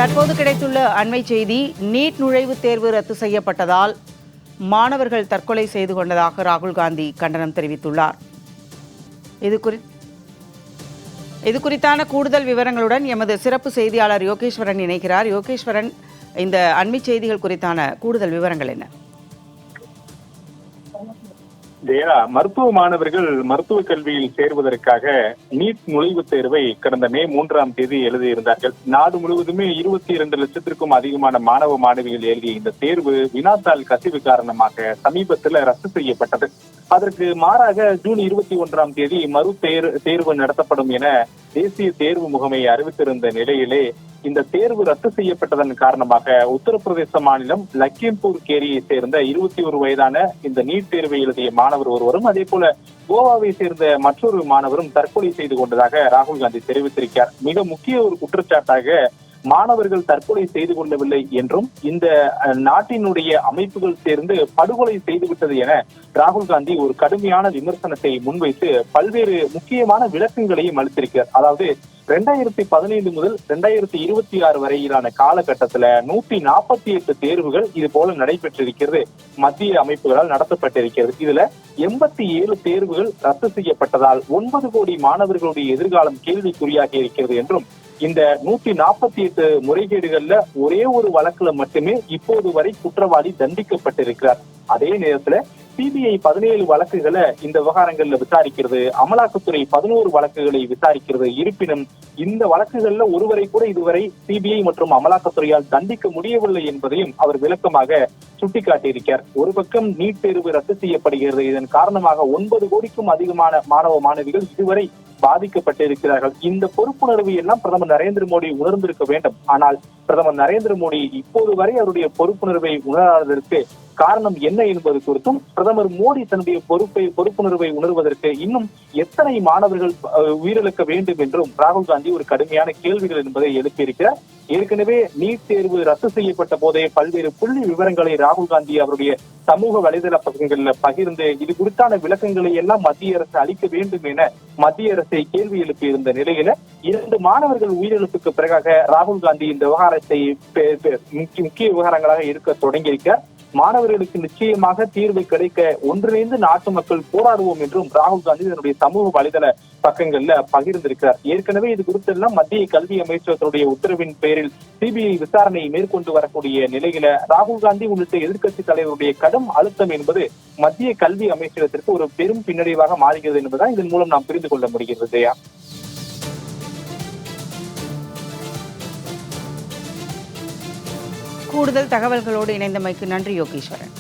தற்போது கிடைத்துள்ள அண்மை செய்தி, நீட் நுழைவுத் தேர்வு ரத்து செய்யப்பட்டதால் மாணவர்கள் தற்கொலை செய்து கொண்டதாக ராகுல் காந்தி கண்டனம் தெரிவித்துள்ளார். இது குறித்தான கூடுதல் விவரங்களுடன் எமது சிறப்பு செய்தியாளர் யோகேஸ்வரன் இணைகிறார். யோகேஸ்வரன், இந்த அண்மை செய்திகள் குறித்தான கூடுதல் விவரங்கள் என்ன? மருத்துவ மாணவர்கள் மருத்துவ கல்வியில் சேர்வதற்காக நீட் நுழைவுத் தேர்வை கடந்த மே 3ஆம் தேதி எழுதியிருந்தார்கள். நாடு முழுவதுமே 22 லட்சத்திற்கும் அதிகமான மாணவ மாணவிகள் எழுதிய இந்த தேர்வு வினாத்தாள் கசிவு காரணமாக சமீபத்தில் ரத்து செய்யப்பட்டது. அதற்கு மாறாக ஜூன் 21ஆம் தேதி தேர்வு நடத்தப்படும் என தேசிய தேர்வு முகமை அறிவித்திருந்த நிலையிலே இந்த தேர்வு ரத்து செய்யப்பட்டதன் காரணமாக உத்தரப்பிரதேச மாநிலம் லக்கிம்பூர் கேரியை சேர்ந்த 21 வயதான இந்த நீட் தேர்வை எழுதிய மாணவர் ஒருவரும், அதே போல கோவாவை சேர்ந்த மற்றொரு மாணவரும் தற்கொலை செய்து கொண்டதாக ராகுல் காந்தி தெரிவித்திருக்கிறார். மிக முக்கிய ஒரு குற்றச்சாட்டாக மாணவர்கள் தற்கொலை செய்து கொள்ளவில்லை என்றும் இந்த நாட்டினுடைய அமைப்புகள் சேர்ந்து படுகொலை செய்துவிட்டது என ராகுல் காந்தி ஒரு கடுமையான விமர்சனத்தை முன்வைத்து பல்வேறு முக்கியமான விளக்கங்களையும் அளித்திருக்கிறார். அதாவது 2015 முதல் 2026 வரையிலான காலகட்டத்துல 148 தேர்வுகள் இது போல நடைபெற்றிருக்கிறது. மத்திய அமைப்புகளால் நடத்தப்பட்டிருக்கிறது. இதுல 87 தேர்வுகள் ரத்து செய்யப்பட்டதால் 9 கோடி மாணவர்களுடைய எதிர்காலம் கேள்விக்குறியாகி இருக்கிறது என்றும், இந்த 148 முறைகேடுகள்ல ஒரே ஒரு வழக்குல மட்டுமே இப்போது வரை குற்றவாளி தண்டிக்கப்பட்டிருக்கிறார். அதே நேரத்துல சிபிஐ 17 வழக்குகளை இந்த விவகாரங்கள்ல விசாரிக்கிறது, அமலாக்கத்துறை 11 வழக்குகளை விசாரிக்கிறது. இருப்பினும் இந்த வழக்குகள்ல ஒருவரை கூட இதுவரை சிபிஐ மற்றும் அமலாக்கத்துறையால் தண்டிக்க முடியவில்லை என்பதையும் அவர் விளக்கமாக சுட்டிக்காட்டியிருக்கிறார். ஒரு பக்கம் நீட் தேர்வு ரத்து செய்யப்படுகிறது. இதன் காரணமாக 9 கோடிக்கும் அதிகமான மாணவ மாணவிகள் இதுவரை பாதிக்கப்பட்டிருக்கிறார்கள். இந்த பொறுப்புணர்வு எல்லாம் பிரதமர் நரேந்திர மோடி உணர்ந்திருக்க வேண்டும். ஆனால் பிரதமர் நரேந்திர மோடி இப்போது வரை அவருடைய பொறுப்புணர்வை உணராததற்கு காரணம் என்ன என்பது குறித்தும், பிரதமர் மோடி தன்னுடைய பொறுப்புணர்வை உணர்வதற்கு இன்னும் எத்தனை மாணவர்கள் உயிரிழக்க வேண்டும் என்றும் ராகுல் காந்தி ஒரு கடுமையான கேள்விகள் என்பதை எழுப்பியிருக்கிறார். ஏற்கனவே நீட் தேர்வு ரத்து செய்யப்பட்ட போதே பல்வேறு புள்ளி விவரங்களை ராகுல் காந்தி அவருடைய சமூக வலைதள பக்கங்கள்ல பகிர்ந்து இது குறித்தான விளக்கங்களை எல்லாம் மத்திய அரசு அளிக்க வேண்டும் என மத்திய அரசை கேள்வி எழுப்பியிருந்த நிலையில 2 மாணவர்கள் உயிரிழப்புக்கு பிறகாக ராகுல் காந்தி இந்த விவகாரத்தை முக்கிய விவகாரங்களாக இருக்க தொடங்கியிருக்கிறார். மாணவர்களுக்கு நிச்சயமாக தீர்வு கிடைக்க ஒன்றிணைந்து நாட்டு மக்கள் போராடுவோம் என்றும் ராகுல் காந்தி தன்னுடைய சமூக வலைதள பக்கங்கள்ல பகிர்ந்திருக்கிறார். ஏற்கனவே இது குறித்தெல்லாம் மத்திய கல்வி அமைச்சகத்தினுடைய உத்தரவின் பேரில் சிபிஐ விசாரணையை மேற்கொண்டு வரக்கூடிய நிலையில ராகுல் காந்தி உள்ளிட்ட எதிர்க்கட்சி தலைவருடைய கடும் அழுத்தம் என்பது மத்திய கல்வி அமைச்சகத்திற்கு ஒரு பெரும் பின்னடைவாக மாறுகிறது என்பதுதான் இதன் மூலம் நாம் புரிந்து கொள்ள முடிகிறது. கூடுதல் தகவல்களோடு இணைந்தமைக்கு நன்றி யோகேஸ்வரன்.